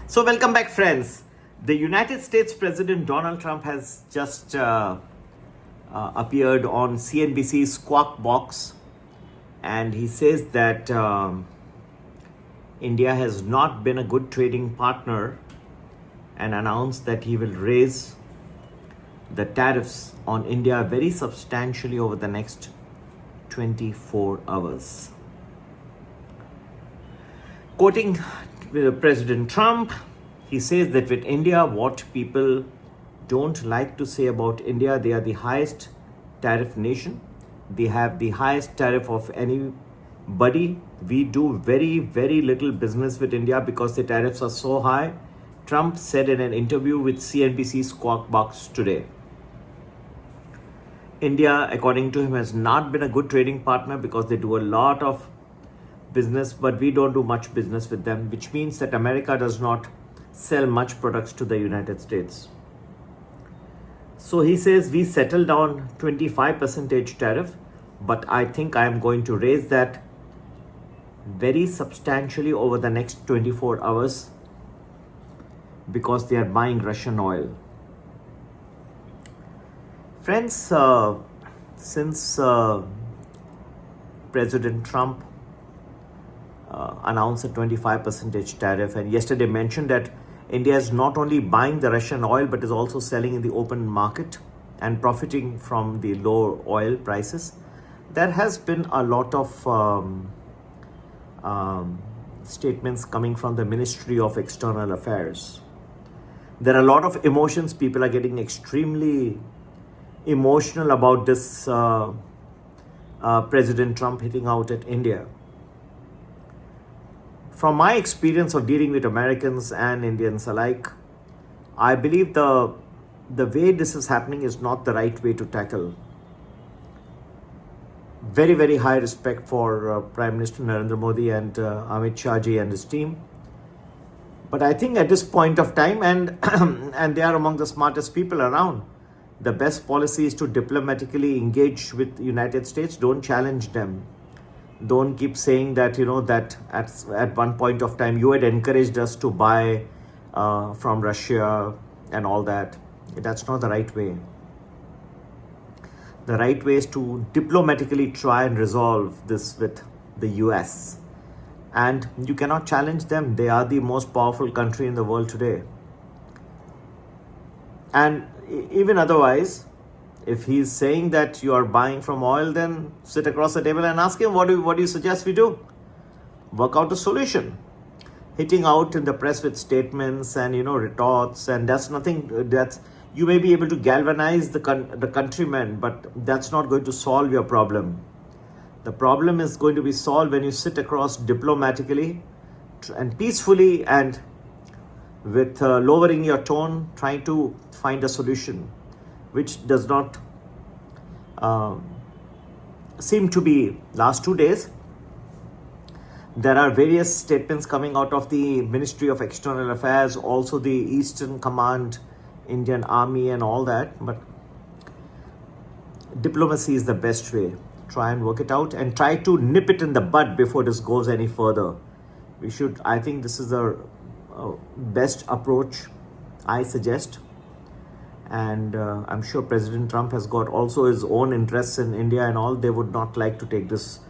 So, welcome back, friends. The United States President Donald Trump has just appeared on CNBC's Squawk Box, and he says that India has not been a good trading partner and announced that he will raise the tariffs on India very substantially over the next 24 hours. Quoting President Trump, he says that with India, what people don't like to say about India, they are the highest tariff nation. They have the highest tariff of anybody. We do very, very little business with India because the tariffs are so high. Trump said in an interview with CNBC's Squawk Box today. India, according to him, has not been a good trading partner because they do a lot of business, but we don't do much business with them, which means that America does not sell much products to the United States. So he says we settled on 25% tariff, but I think I am going to raise that very substantially over the next 24 hours because they are buying Russian oil. Friends, since President Trump announced a 25% tariff and yesterday mentioned that India is not only buying the Russian oil but is also selling in the open market and profiting from the low oil prices, there has been a lot of statements coming from the Ministry of External Affairs. There are a lot of emotions. People are getting extremely emotional about this President Trump hitting out at India. From my experience of dealing with Americans and Indians alike, I believe the way this is happening is not the right way to tackle. Very, very high respect for Prime Minister Narendra Modi and Amit Shah ji and his team. But I think at this point of time, and they are among the smartest people around, the best policy is to diplomatically engage with the United States. Don't challenge them. Don't keep saying that, that at one point of time you had encouraged us to buy from Russia and all that. That's not the right way. The right way is to diplomatically try and resolve this with the US. And you cannot challenge them. They are the most powerful country in the world today. And even otherwise, if he's saying that you are buying from oil, then sit across the table and ask him, what do you suggest we do? Work out a solution. Hitting out in the press with statements and, retorts, and that's nothing. You may be able to galvanize the countrymen, but that's not going to solve your problem. The problem is going to be solved when you sit across diplomatically and peacefully and with lowering your tone, trying to find a solution, which does not seem to be. Last 2 days, there are various statements coming out of the Ministry of External Affairs, also the Eastern Command, Indian Army and all that. But diplomacy is the best way. Try and work it out and try to nip it in the bud before this goes any further. I think this is the best approach I suggest. And I'm sure President Trump has got also his own interests in India and all. They would not like to take this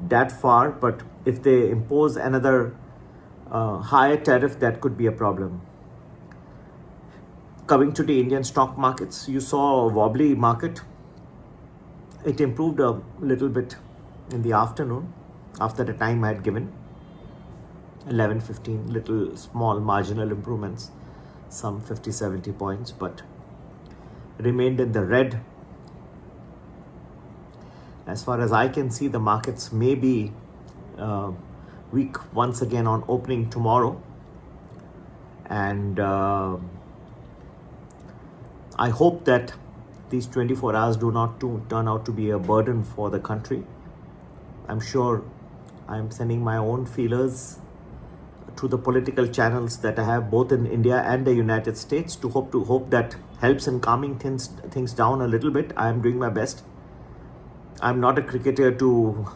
that far. But if they impose another higher tariff, that could be a problem. Coming to the Indian stock markets, you saw a wobbly market. It improved a little bit in the afternoon after the time I had given. 11-15, little small marginal improvements, some 50-70 points, but remained in the red. As far as I can see, the markets may be weak once again on opening tomorrow. And I hope that these 24 hours do not turn out to be a burden for the country. I'm sure I'm sending my own feelers to the political channels that I have both in India and the United States to hope that helps in calming things down a little bit. I am doing my best. I'm not a cricketer to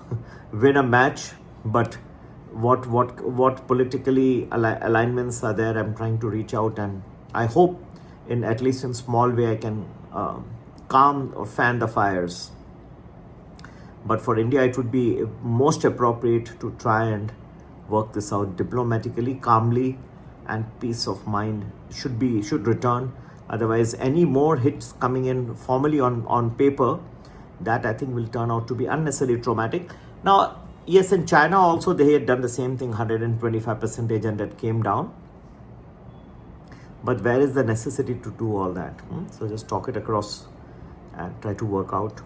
win a match, but what politically alignments are there. I'm trying to reach out, and I hope in at least in small way I can calm or fan the fires. But for India, it would be most appropriate to try and work this out diplomatically, calmly, and peace of mind should return. Otherwise, any more hits coming in formally on paper, that I think will turn out to be unnecessarily traumatic. Now, yes, in China also they had done the same thing, 125%, and that came down. But where is the necessity to do all that? So just talk it across and try to work out.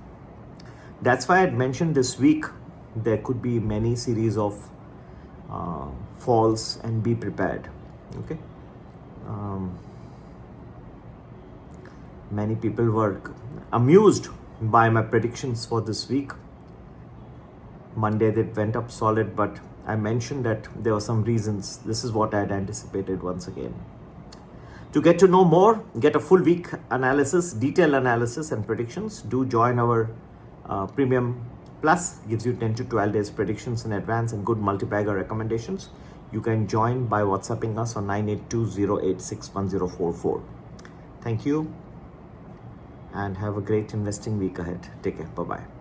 That's why I had mentioned this week there could be many series of falls, and be prepared. Okay. Many people were amused by my predictions for this week. Monday they went up solid, but I mentioned that there were some reasons. This is what I had anticipated once again. To get to know more, get a full week analysis, detailed analysis and predictions, do join our Premium Plus. Gives you 10 to 12 days predictions in advance and good multi-bagger recommendations. You can join by WhatsApping us on 9820861044. Thank you and have a great investing week ahead. Take care. Bye-bye.